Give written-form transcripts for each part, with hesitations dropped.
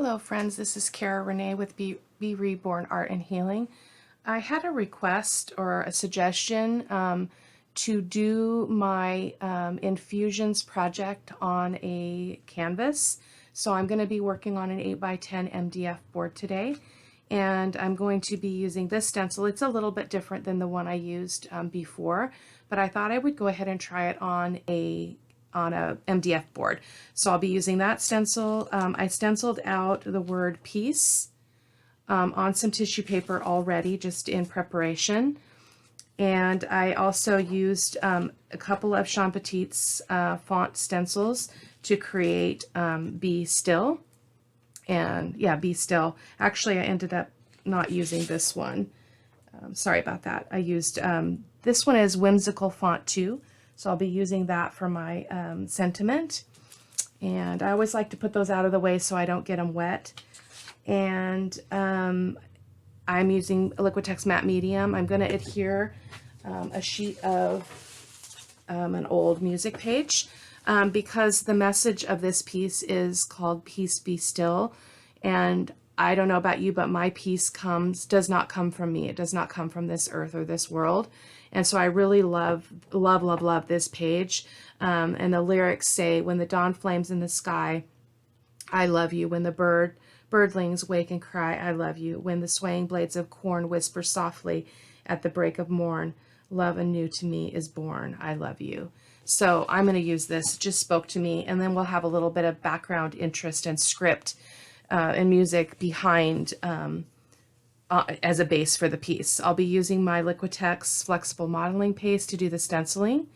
Hello friends, this is Cara-Renee with B.Reborn Art and Healing. I had a request or a suggestion to do my infusions project on a canvas. So I'm going to be working on an 8x10 MDF board today, and I'm going to be using this stencil. It's a little bit different than the one I used before, but I thought I would go ahead and try it on a MDF board. So I'll be using that stencil. I stenciled out the word peace on some tissue paper already, just in preparation. And I also used a couple of Sean Petit's font stencils to create Be Still. And yeah, Be Still. Actually, I ended up not using this one. Sorry about that. I used this one is Whimsical Font 2. So I'll be using that for my sentiment. And I always like to put those out of the way so I don't get them wet. And I'm using a Liquitex Matte Medium. I'm going to adhere a sheet of an old music page because the message of this piece is called Peace Be Still. And I don't know about you, but my peace does not come from me. It does not come from this earth or this world. And so I really love this page. And the lyrics say, when the dawn flames in the sky, I love you. When the birdlings wake and cry, I love you. When the swaying blades of corn whisper softly at the break of morn, love anew to me is born, I love you. So I'm going to use this. It just spoke to me. And then we'll have a little bit of background interest and script and music behind as a base for the piece. I'll be using my Liquitex flexible modeling paste to do the stenciling.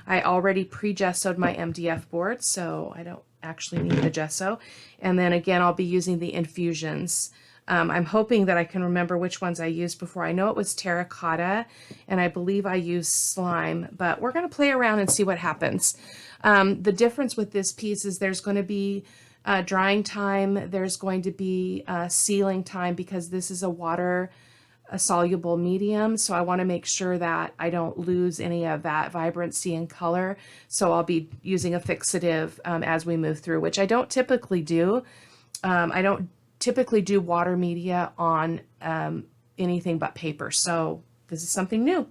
I already pre-gessoed my MDF board, so I don't actually need the gesso. And then again, I'll be using the infusions. I'm hoping that I can remember which ones I used before. I know it was terracotta, and I believe I used slime, but we're going to play around and see what happens. The difference with this piece is there's going to be drying time, there's going to be sealing time, because this is a soluble medium, so I want to make sure that I don't lose any of that vibrancy and color. So I'll be using a fixative as we move through, which I don't typically do. I don't typically do water media on anything but paper, so this is something new.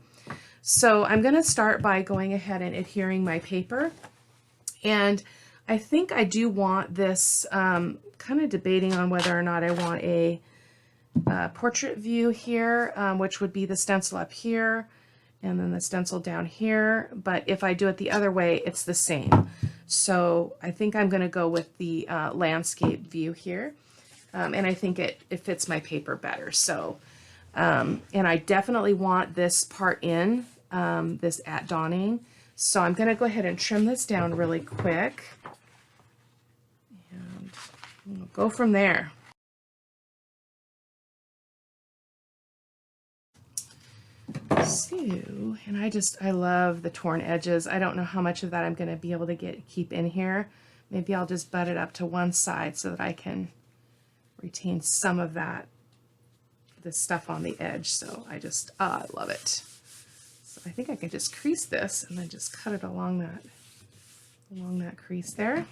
So I'm going to start by going ahead and adhering my paper, and I think I do want this, kind of debating on whether or not I want a portrait view here, which would be the stencil up here and then the stencil down here. But if I do it the other way, it's the same. So I think I'm going to go with the landscape view here. And I think it fits my paper better. So, and I definitely want this part in, this at dawning. So I'm going to go ahead and trim this down really quick. And we'll go from there. So, and I love the torn edges. I don't know how much of that I'm going to be able to keep in here. Maybe I'll just butt it up to one side so that I can retain some of this stuff on the edge. So I love it. So I think I could just crease this and then just cut it along that crease there.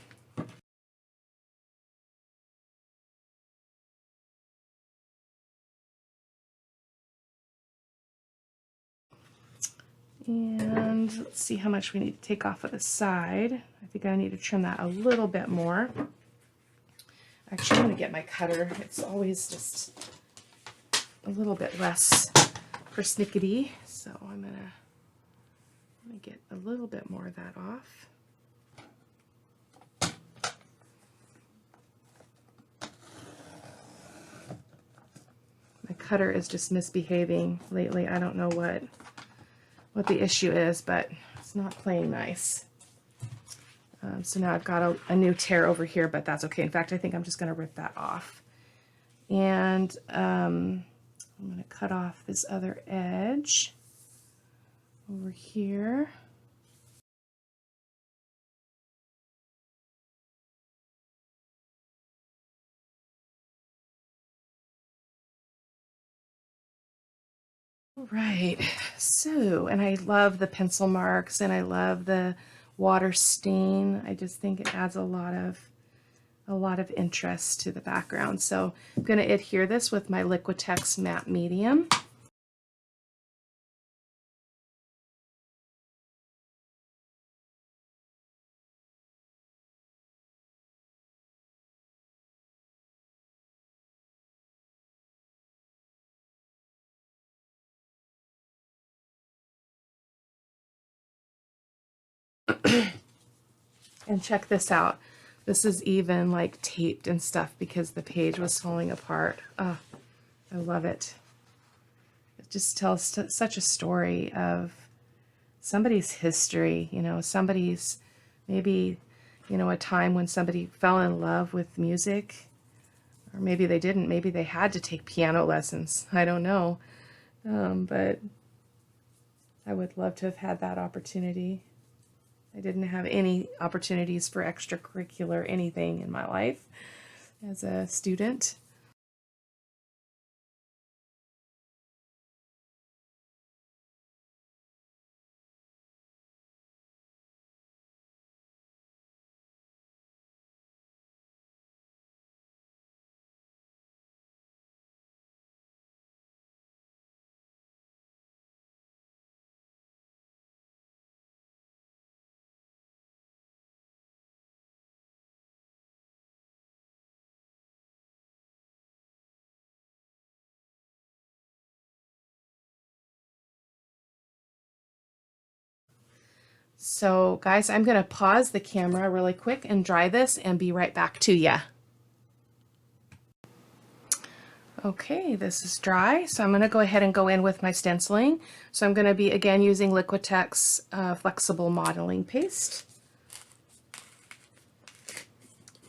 And let's see how much we need to take off of the side. I think I need to trim that a little bit more. Actually, I'm going to get my cutter. It's always just a little bit less persnickety. So I'm going to get a little bit more of that off. My cutter is just misbehaving lately. I don't know what the issue is, but it's not playing nice. So now I've got a new tear over here, but that's okay. In fact, I think I'm just going to rip that off. And I'm going to cut off this other edge over here. All right, so, and I love the pencil marks and I love the water stain. I just think it adds a lot of a lot of interest to the background. So I'm going to adhere this with my Liquitex matte medium. And check this out. This is even like taped and stuff because the page was falling apart. Oh, I love it. It just tells such a story of somebody's history, you know, somebody's maybe, you know, a time when somebody fell in love with music, or maybe they didn't. Maybe they had to take piano lessons. I don't know. But I would love to have had that opportunity. I didn't have any opportunities for extracurricular anything in my life as a student. So guys, I'm going to pause the camera really quick and dry this and be right back to ya. Okay, this is dry, so I'm going to go ahead and go in with my stenciling. So I'm going to be again using Liquitex flexible modeling paste.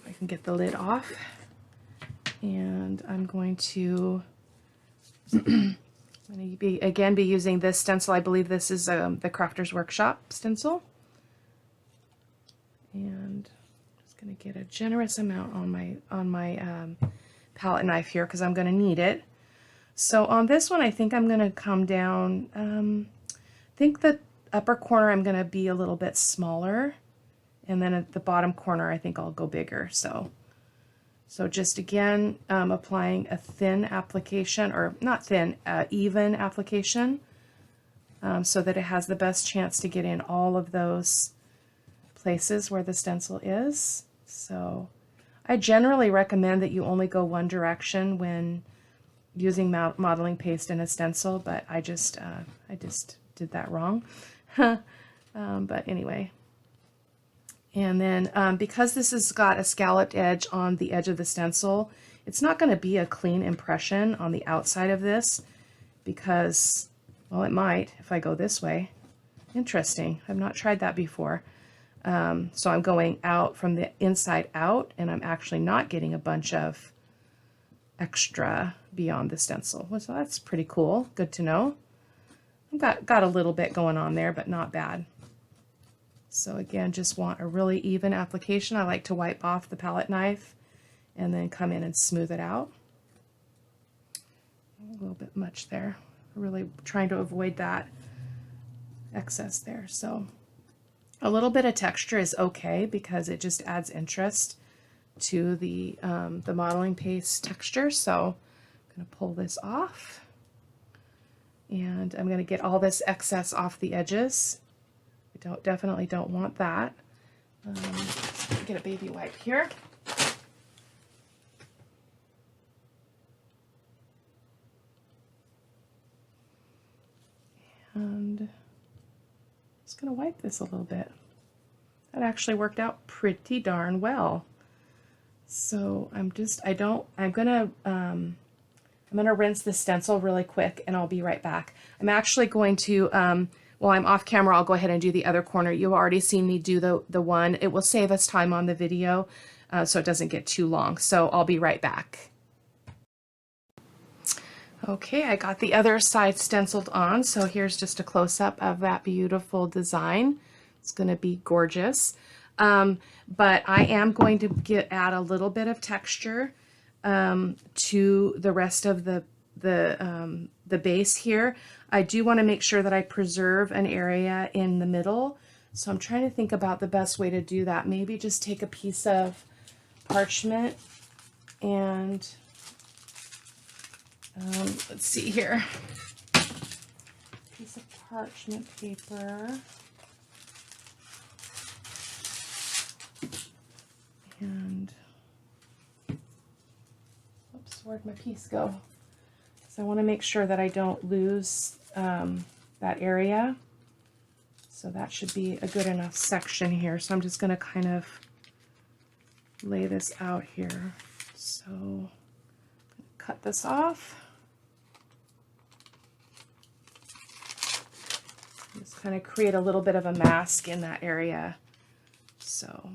I can get the lid off, and I'm going to again be using this stencil. I believe this is the Crafter's Workshop stencil, and I'm just going to get a generous amount on my palette knife here because I'm going to need it. So on this one, I think I'm going to come down. I think the upper corner I'm going to be a little bit smaller, and then at the bottom corner I think I'll go bigger. So just again applying a thin application, or not thin, even application, so that it has the best chance to get in all of those places where the stencil is. So I generally recommend that you only go one direction when using modeling paste in a stencil, but I just did that wrong. But anyway. And then because this has got a scalloped edge on the edge of the stencil, it's not going to be a clean impression on the outside of this because, well, it might if I go this way. Interesting. I've not tried that before. So I'm going out from the inside out, and I'm actually not getting a bunch of extra beyond the stencil. So that's pretty cool. Good to know. I've got a little bit going on there, but not bad. So again, just want a really even application. I like to wipe off the palette knife and then come in and smooth it out. A little bit much there. Really trying to avoid that excess there. So a little bit of texture is okay because it just adds interest to the modeling paste texture. So I'm going to pull this off, and I'm going to get all this excess off the edges. I definitely don't want that. Get a baby wipe here. And just going to wipe this a little bit. That actually worked out pretty darn well. So I'm gonna rinse the stencil really quick, and I'll be right back. I'm actually going to, while I'm off camera, I'll go ahead and do the other corner. You've already seen me do the one. It will save us time on the video, so it doesn't get too long. So I'll be right back. Okay, I got the other side stenciled on, so here's just a close-up of that beautiful design. It's going to be gorgeous. But I am going to add a little bit of texture to the rest of the base here. I do want to make sure that I preserve an area in the middle, so I'm trying to think about the best way to do that. Maybe just take a piece of parchment and let's see here, piece of parchment paper. And, oops, where'd my piece go? So I want to make sure that I don't lose that area. So that should be a good enough section here. So I'm just going to kind of lay this out here. So cut this off. Just kind of create a little bit of a mask in that area. So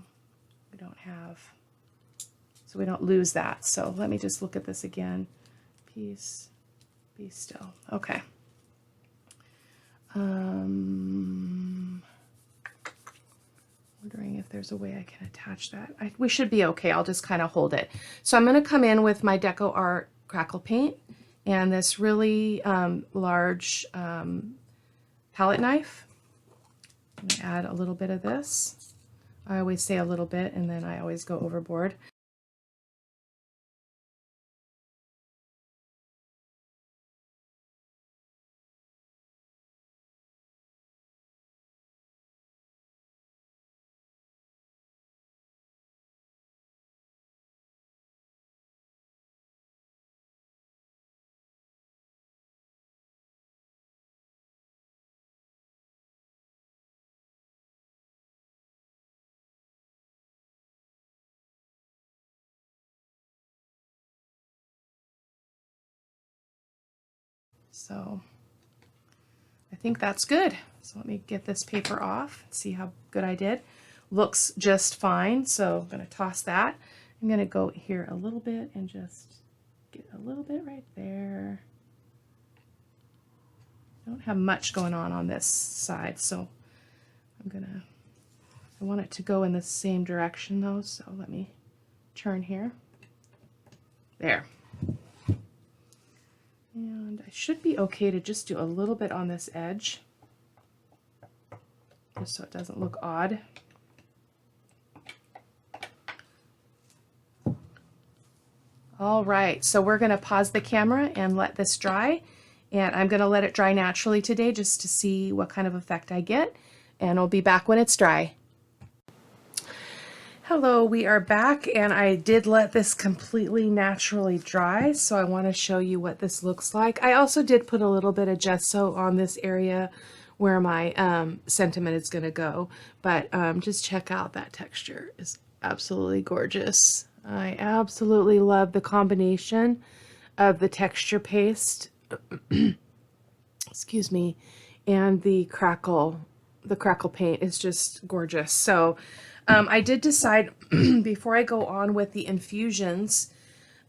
we don't lose that. So let me just look at this again. Piece, be still. Okay. Wondering if there's a way I can attach that. We should be okay. I'll just kind of hold it. So I'm going to come in with my Deco Art Crackle Paint and this really large palette knife. I'm going to add a little bit of this. I always say a little bit and then I always go overboard. So I think that's good. So let me get this paper off, see how good I did. Looks just fine, so I'm going to toss that. I'm going to go here a little bit and just get a little bit right there. I don't have much going on this side, so I want it to go in the same direction though, so let me turn here. There. And I should be okay to just do a little bit on this edge, just so it doesn't look odd. All right, so we're going to pause the camera and let this dry. And I'm going to let it dry naturally today just to see what kind of effect I get. And I'll be back when it's dry. Hello, we are back, and I did let this completely naturally dry, so I want to show you what this looks like. I also did put a little bit of gesso on this area where my sentiment is going to go, but just check out that texture. It's absolutely gorgeous. I absolutely love the combination of the texture paste, excuse me, and the crackle paint is just gorgeous. So I did decide before I go on with the infusions,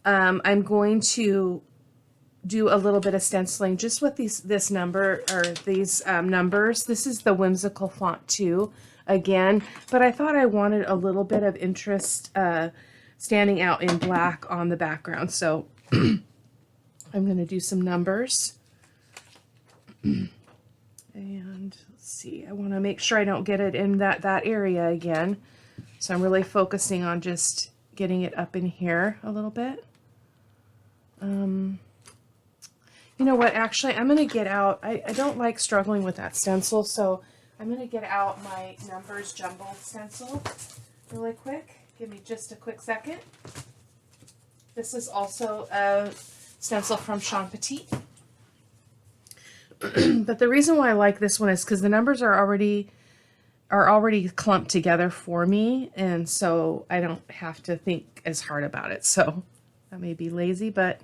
I'm going to do a little bit of stenciling just with these numbers. This is the Whimsical Font 2 again, but I thought I wanted a little bit of interest standing out in black on the background. So I'm going to do some numbers. And let's see, I want to make sure I don't get it in that area again. So I'm really focusing on just getting it up in here a little bit. You know what, actually, I'm going to get out, I don't like struggling with that stencil, so I'm going to get out my numbers jumbo stencil really quick. Give me just a quick second. This is also a stencil from Sean Petit. But the reason why I like this one is because the numbers are already clumped together for me, and so I don't have to think as hard about it. So that may be lazy, but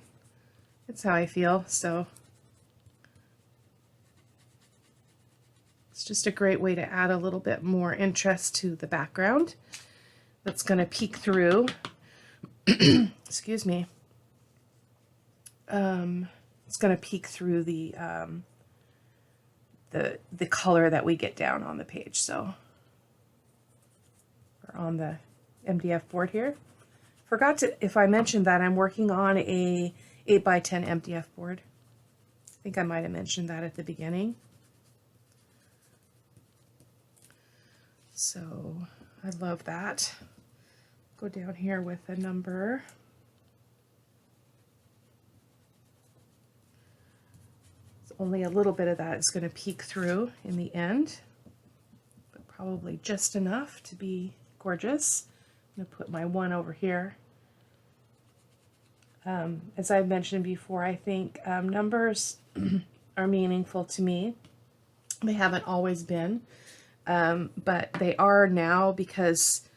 it's how I feel. So it's just a great way to add a little bit more interest to the background that's going to peek through. Excuse me. It's going to peek through the color that we get down on the page. So, or on the MDF board here. Forgot to, if I mentioned that I'm working on a 8x10 MDF board. I think I might have mentioned that at the beginning. So I love that. go down here with a number. So only a little bit of that is going to peek through in the end, but probably just enough to be gorgeous. I'm going to put my 1 over here. As I've mentioned before, I think numbers are meaningful to me. They haven't always been, but they are now because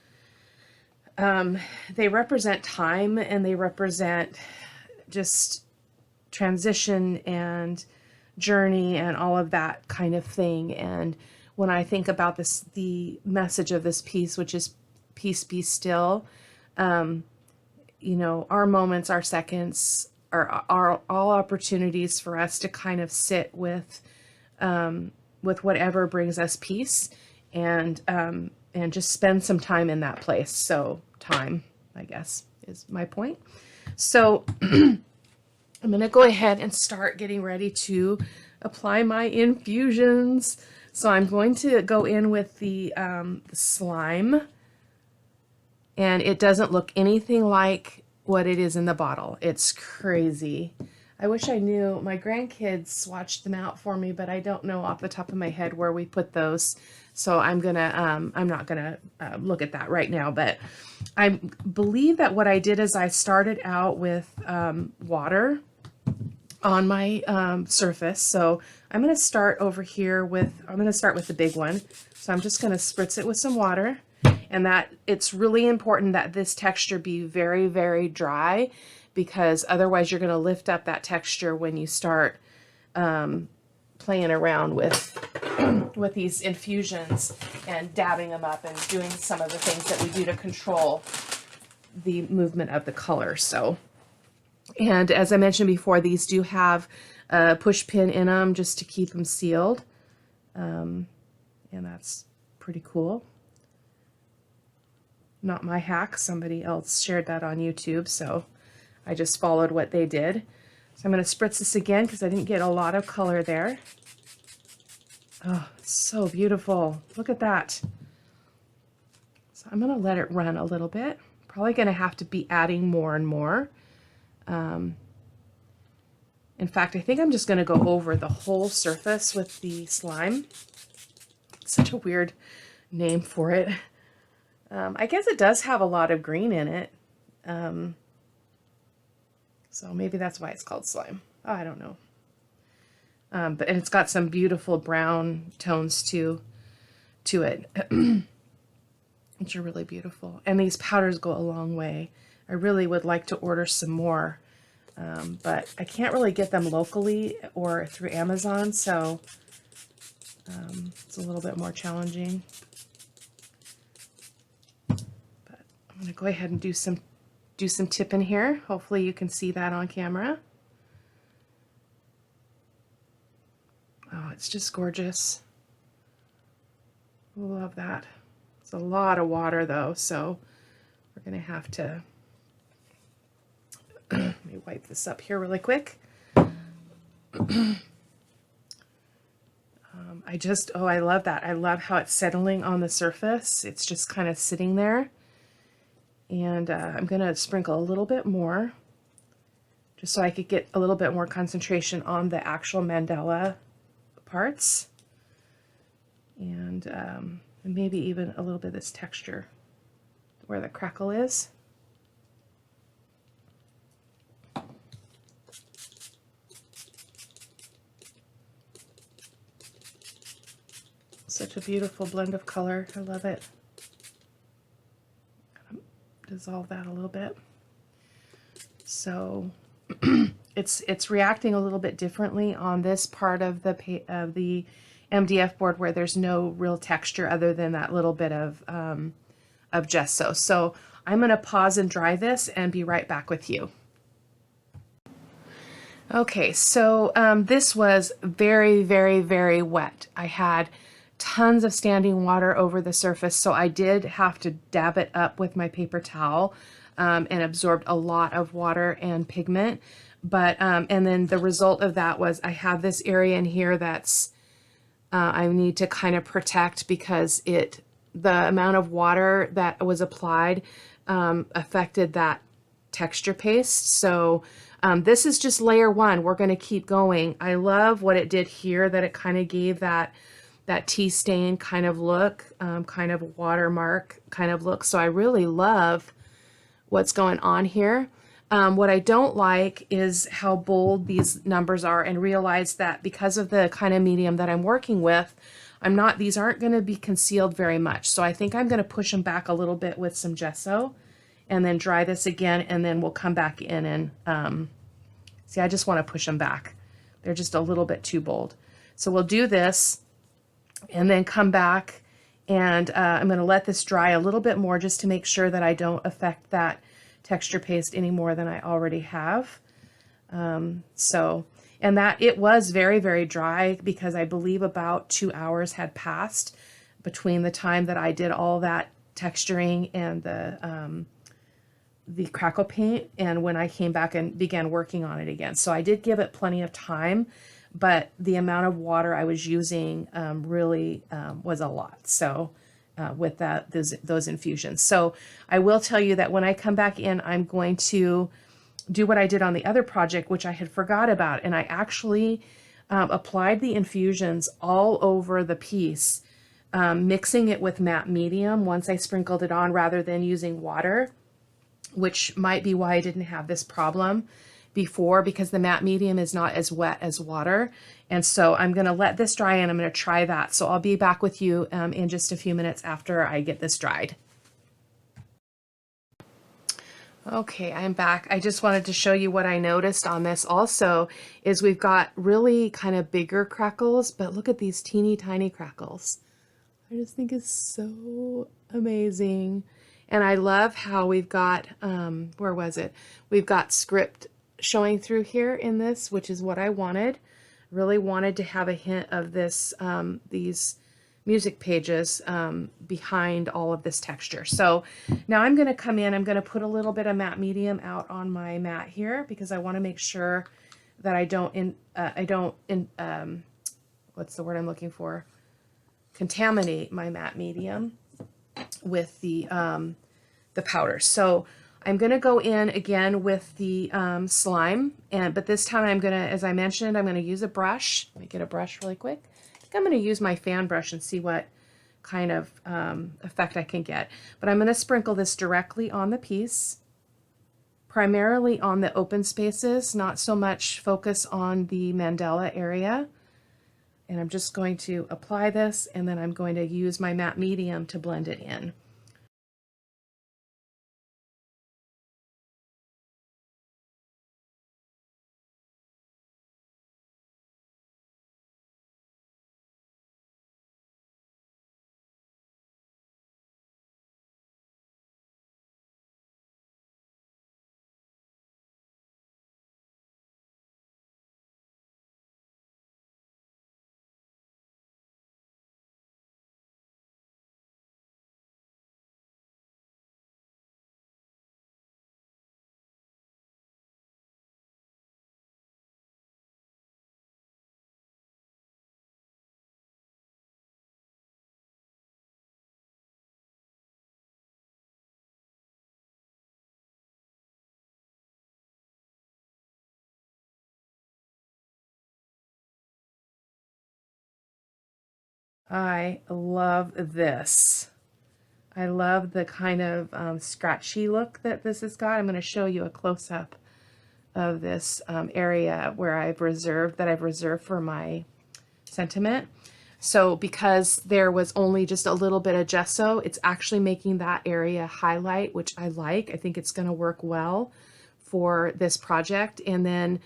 they represent time and they represent just transition and journey and all of that kind of thing. And when I think about this, the message of this piece, which is peace be still, you know, our moments, our seconds are all opportunities for us to kind of sit with whatever brings us peace, and just spend some time in that place. So time, I guess, is my point. So I'm going to go ahead and start getting ready to apply my infusions. So I'm going to go in with the slime, and it doesn't look anything like what it is in the bottle. It's crazy. I wish I knew. My grandkids swatched them out for me, but I don't know off the top of my head where we put those. So I'm not gonna look at that right now, but I believe that what I did is I started out with water on my surface. So I'm going to start over here I'm going to start with the big one. So I'm just going to spritz it with some water, and that it's really important that this texture be very, very dry, because otherwise you're going to lift up that texture when you start playing around with these infusions and dabbing them up and doing some of the things that we do to control the movement of the color. So, and as I mentioned before, these do have a push pin in them just to keep them sealed. And that's pretty cool. Not my hack. Somebody else shared that on YouTube, so I just followed what they did. So I'm going to spritz this again because I didn't get a lot of color there. Oh, it's so beautiful. Look at that. So I'm going to let it run a little bit. Probably going to have to be adding more and more. In fact, I think I'm just going to go over the whole surface with the slime. It's such a weird name for it. I guess it does have a lot of green in it. So maybe that's why it's called slime. Oh, I don't know. And it's got some beautiful brown tones to it, which are really beautiful. And these powders go a long way. I really would like to order some more, but I can't really get them locally or through Amazon, so it's a little bit more challenging. But I'm going to go ahead and do some tipping here. Hopefully you can see that on camera. Oh, it's just gorgeous. Love that. It's a lot of water though, so we're going to have to let me wipe this up here really quick. I love that. I love how it's settling on the surface. It's just kind of sitting there. And I'm going to sprinkle a little bit more, just so I could get a little bit more concentration on the actual mandala parts. And maybe even a little bit of this texture where the crackle is. Such a beautiful blend of color. I love it. Dissolve that a little bit. So it's reacting a little bit differently on this part of the MDF board where there's no real texture other than that little bit of gesso. So I'm going to pause and dry this and be right back with you. Okay, so this was very, very, very wet. I had tons of standing water over the surface, so I did have to dab it up with my paper towel and absorbed a lot of water and pigment. But and then the result of that was I have this area in here that's I need to kind of protect, because the amount of water that was applied affected that texture paste. So this is just layer one. We're going to keep going. I love what it did here, that it kind of gave that tea stain kind of look, kind of watermark kind of look. So I really love what's going on here. What I don't like is how bold these numbers are, and realize that because of the kind of medium that I'm working with, these aren't going to be concealed very much. So I think I'm going to push them back a little bit with some gesso and then dry this again, and then we'll come back in and see, I just want to push them back. They're just a little bit too bold. So we'll do this and then come back, and I'm going to let this dry a little bit more just to make sure that I don't affect that texture paste any more than I already have. And that it was very, very dry, because I believe about 2 hours had passed between the time that I did all that texturing and the Crackle Paint and when I came back and began working on it again. So I did give it plenty of time, but the amount of water I was using really was a lot. So with those infusions. So I will tell you that when I come back in, I'm going to do what I did on the other project, which I had forgot about. And I actually applied the infusions all over the piece, mixing it with matte medium once I sprinkled it on, rather than using water, which might be why I didn't have this problem before, because the matte medium is not as wet as water. And so I'm going to let this dry, and I'm going to try that. So I'll be back with you in just a few minutes after I get this dried. Okay, I'm back. I just wanted to show you what I noticed on this also is we've got really kind of bigger crackles, but look at these teeny tiny crackles. I just think it's so amazing. And I love how we've got, where was it? We've got script showing through here in this, which is what I wanted. Really wanted to have a hint of this, these music pages behind all of this texture. So now I'm going to come in, I'm going to put a little bit of matte medium out on my mat here, because I want to make sure that I don't, what's the word I'm looking for? Contaminate my matte medium with the powder. So I'm going to go in again with the slime, but this time I'm going to, as I mentioned, I'm going to use a brush. Let me get a brush really quick. I think I'm going to use my fan brush and see what kind of effect I can get. But I'm going to sprinkle this directly on the piece, primarily on the open spaces, not so much focus on the mandala area. And I'm just going to apply this, and then I'm going to use my matte medium to blend it in. I love this. I love the kind of scratchy look that this has got. I'm going to show you a close-up of this area where I've reserved for my sentiment. So because there was only just a little bit of gesso, it's actually making that area highlight, which I like. I think it's going to work well for this project. And then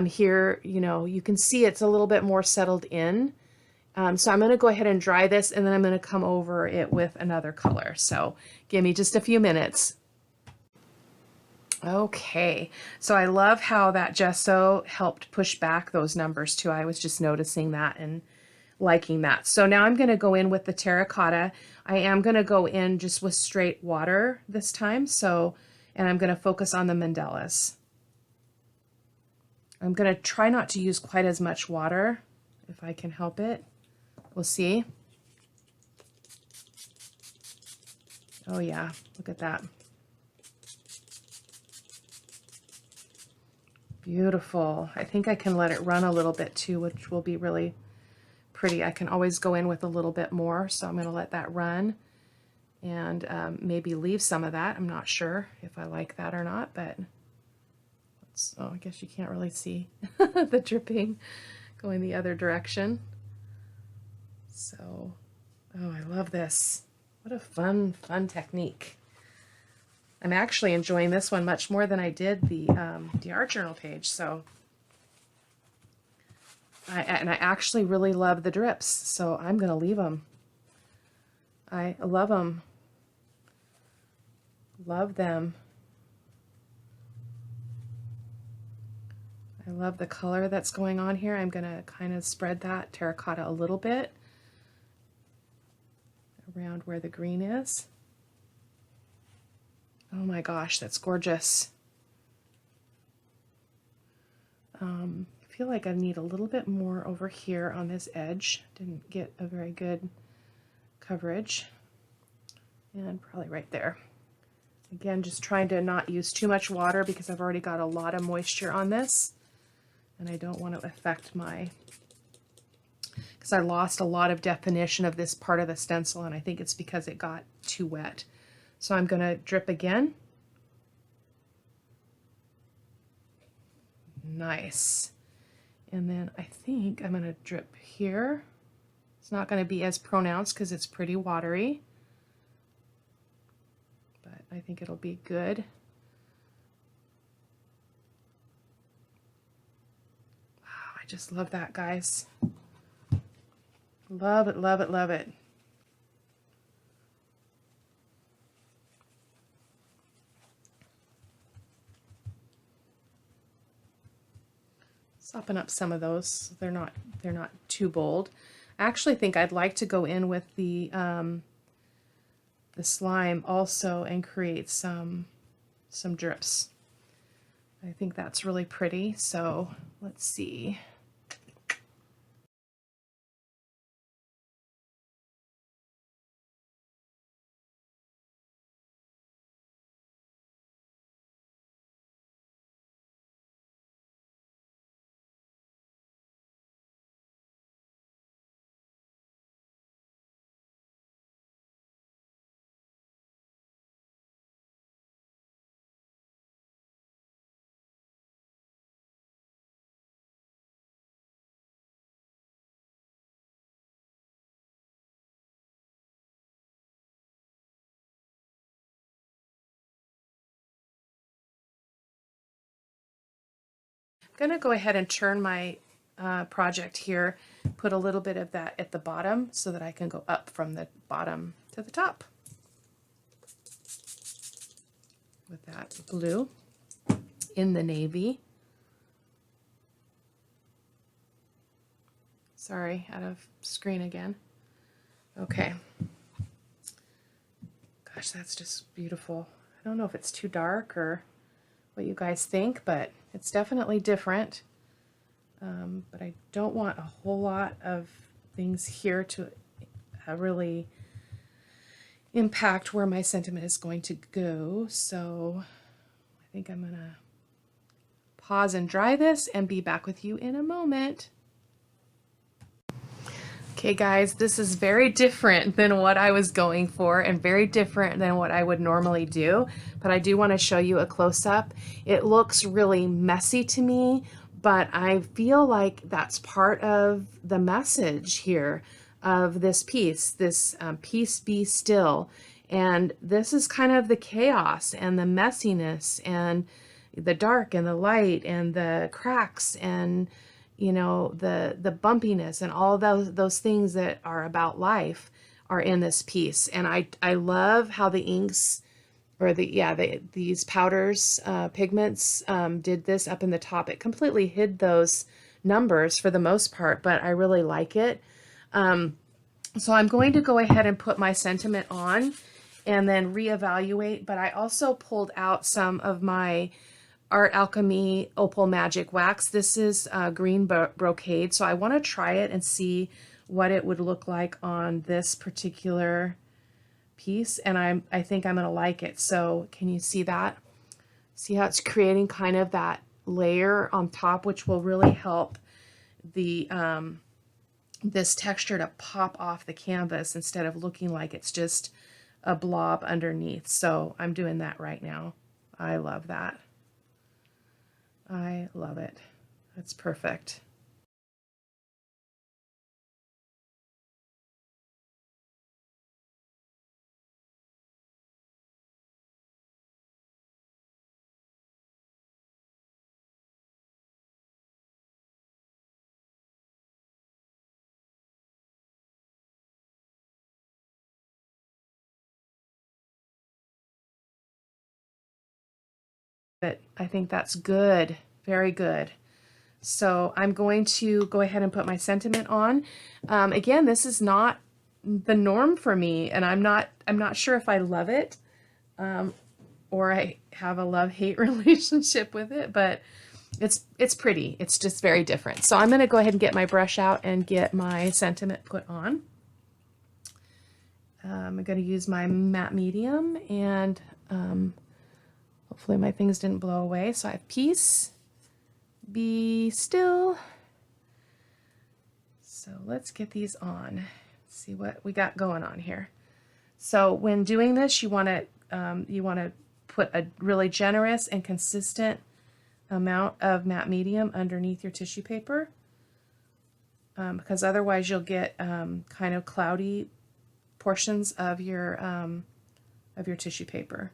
here, you know, you can see it's a little bit more settled in. So I'm going to go ahead and dry this, and then I'm going to come over it with another color. So give me just a few minutes. Okay, so I love how that gesso helped push back those numbers too. I was just noticing that and liking that. So now I'm going to go in with the terracotta. I am going to go in just with straight water this time. So, and I'm going to focus on the mandalas. I'm going to try not to use quite as much water if I can help it. We'll see. Oh yeah, look at that. Beautiful. I think I can let it run a little bit too, which will be really pretty. I can always go in with a little bit more, so I'm going to let that run and maybe leave some of that. I'm not sure if I like that or not, but oh, I guess you can't really see the dripping going the other direction. So, oh, I love this. What a fun technique. I'm actually enjoying this one much more than I did the art journal page. So, I actually really love the drips, so I'm going to leave them. I love them. Love them. I love the color that's going on here. I'm going to kind of spread that terracotta a little bit around where the green is. Oh my gosh, that's gorgeous. I feel like I need a little bit more over here on this edge. Didn't get a very good coverage. And probably right there. Again, just trying to not use too much water because I've already got a lot of moisture on this. And I don't want to affect my, because I lost a lot of definition of this part of the stencil, and I think it's because it got too wet. So I'm going to drip again. Nice. And then I think I'm going to drip here. It's not going to be as pronounced because it's pretty watery, but I think it'll be good. Wow, I just love that, guys. Love it, love it, love it. Soften up some of those. They're not too bold. I actually think I'd like to go in with the slime also and create some drips. I think that's really pretty. So let's see. I'm going to go ahead and turn my project here, put a little bit of that at the bottom so that I can go up from the bottom to the top with that blue in the navy. Sorry, out of screen again. Okay. Gosh, that's just beautiful. I don't know if it's too dark or what you guys think, but it's definitely different. But I don't want a whole lot of things here to really impact where my sentiment is going to go. So I think I'm gonna pause and dry this and be back with you in a moment. Okay guys, this is very different than what I was going for and very different than what I would normally do, but I do want to show you a close-up. It looks really messy to me, but I feel like that's part of the message here of this piece, peace be still. And this is kind of the chaos and the messiness and the dark and the light and the cracks and you know, the bumpiness and all those things that are about life are in this piece. And I love how the inks or these powders, pigments, did this up in the top. It completely hid those numbers for the most part, but I really like it. So I'm going to go ahead and put my sentiment on and then reevaluate, but I also pulled out some of my Art Alchemy Opal Magic Wax. This is green brocade, so I want to try it and see what it would look like on this particular piece, and I think I'm going to like it. So can you see that? See how it's creating kind of that layer on top, which will really help the this texture to pop off the canvas instead of looking like it's just a blob underneath. So I'm doing that right now. I love that. I love it. That's perfect. But I think that's good. Very good. So I'm going to go ahead and put my sentiment on. Again, this is not the norm for me, and I'm not sure if I love it, or I have a love-hate relationship with it, but it's pretty. It's just very different. So I'm going to go ahead and get my brush out and get my sentiment put on. I'm going to use my matte medium, and hopefully my things didn't blow away. So I have peace, be still. So let's get these on. See what we got going on here. So when doing this, you want to put a really generous and consistent amount of matte medium underneath your tissue paper, because otherwise you'll get kind of cloudy portions of your tissue paper.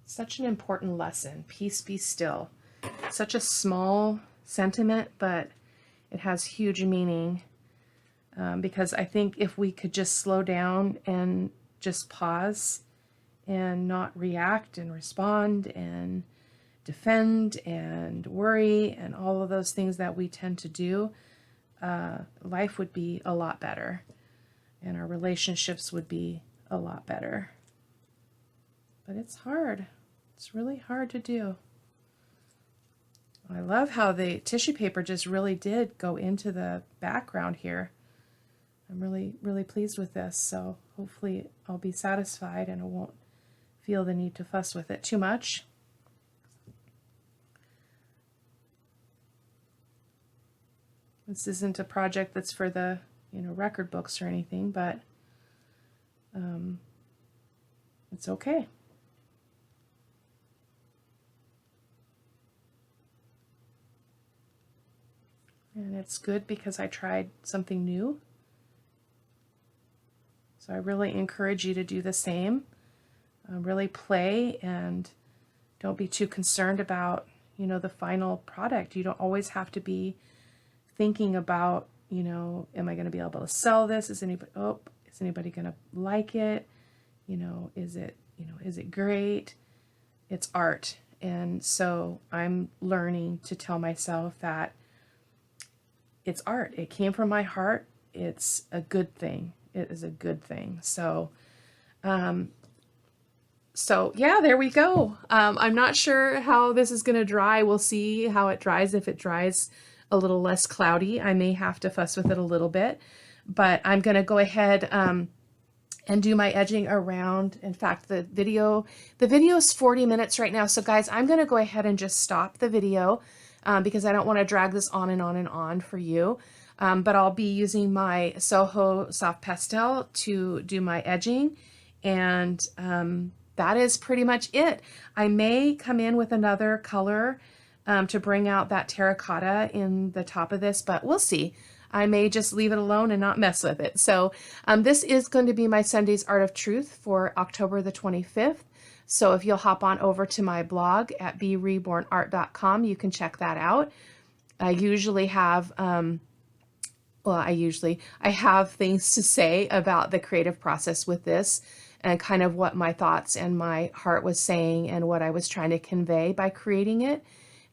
Such an important lesson. Peace, be still. Such a small sentiment, but it has huge meaning, because I think if we could just slow down and just pause and not react and respond and defend and worry and all of those things that we tend to do, life would be a lot better and our relationships would be a lot better. But it's hard. It's really hard to do. I love how the tissue paper just really did go into the background here. I'm really pleased with this, so hopefully I'll be satisfied and I won't feel the need to fuss with it too much. This isn't a project that's for the record books or anything, but it's okay. And it's good because I tried something new. So I really encourage you to do the same. Really play and don't be too concerned about, the final product. You don't always have to be thinking about, am I going to be able to sell this? Is anybody going to like it? Is it great? It's art. And so I'm learning to tell myself that it's art. It came from my heart. It's a good thing. It is a good thing. So, yeah, there we go. I'm not sure how this is going to dry. We'll see how it dries. If it dries a little less cloudy, I may have to fuss with it a little bit, but I'm going to go ahead and do my edging around. In fact, the video is 40 minutes right now. So guys, I'm going to go ahead and just stop the video because I don't want to drag this on and on and on for you. But I'll be using my Soho Soft Pastel to do my edging. And that is pretty much it. I may come in with another color to bring out that terracotta in the top of this, but we'll see. I may just leave it alone and not mess with it. So this is going to be my Sunday's Art of Truth for October the 25th. So if you'll hop on over to my blog at B.Rebornart.com, you can check that out. I usually have, I have things to say about the creative process with this and kind of what my thoughts and my heart was saying and what I was trying to convey by creating it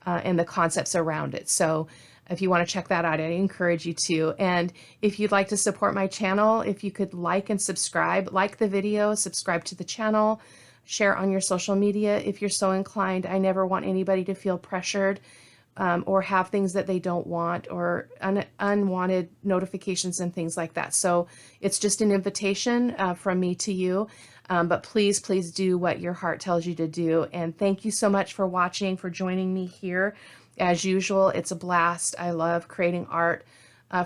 and the concepts around it. So if you want to check that out, I encourage you to. And if you'd like to support my channel, if you could like and subscribe, like the video, subscribe to the channel, share on your social media if you're so inclined. I never want anybody to feel pressured or have things that they don't want or unwanted notifications and things like that. So it's just an invitation from me to you. But please, please do what your heart tells you to do. And thank you so much for watching, for joining me here. As usual, it's a blast. I love creating art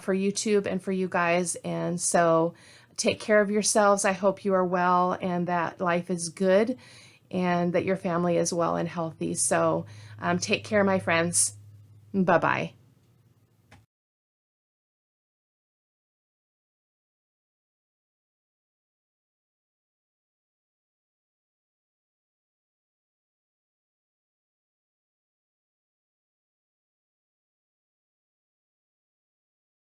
for YouTube and for you guys. And so take care of yourselves. I hope you are well and that life is good and that your family is well and healthy. So take care, my friends. Bye-bye.